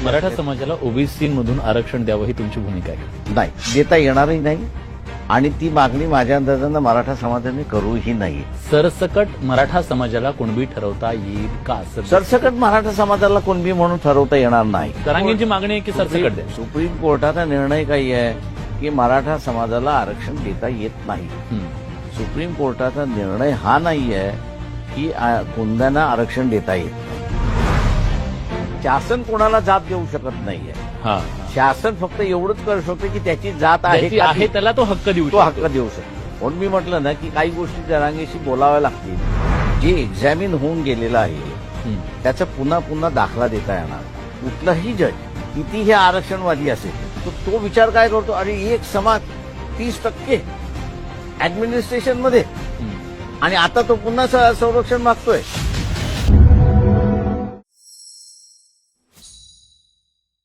मराठा समाजाला ओबीसी मधून आरक्षण द्यावं ही तुमची भूमिका आहे? नाही, देता येणारही नाही आणि ती मागणी माझ्या अंदाजानं मराठा समाजाने करूही नाही. सरसकट मराठा समाजाला कुणबी ठरवता येईल का? सरसकट मराठा समाजाला कुणबी म्हणून ठरवता येणार नाही. जरांगेंची मागणी आहे की सरसकट द्या. सुप्रीम कोर्टाचा निर्णय काही आहे की मराठा समाजाला आरक्षण देता येत नाही. सुप्रीम कोर्टाचा निर्णय हा नाही आहे की कुणब्यांना आरक्षण देता येत नाही. शासन कोणाला जात देऊ शकत नाहीये. शासन फक्त एवढंच करू शकतो की त्याची जात आहे आहे त्याला तो हक्क देऊ शकतो. म्हणून मी म्हटलं ना की काही गोष्टी जरांगेशी बोलाव्या लागतील. जे एक्झामिन होऊन गेलेलं आहे त्याचा पुन्हा पुन्हा दाखला देता येणार. कुठलाही जज कितीही आरक्षणवादी असेल तो विचार काय करतो, अरे एक समाज 30% ऍडमिनिस्ट्रेशन मध्ये आणि आता तो पुन्हा संरक्षण मागतोय.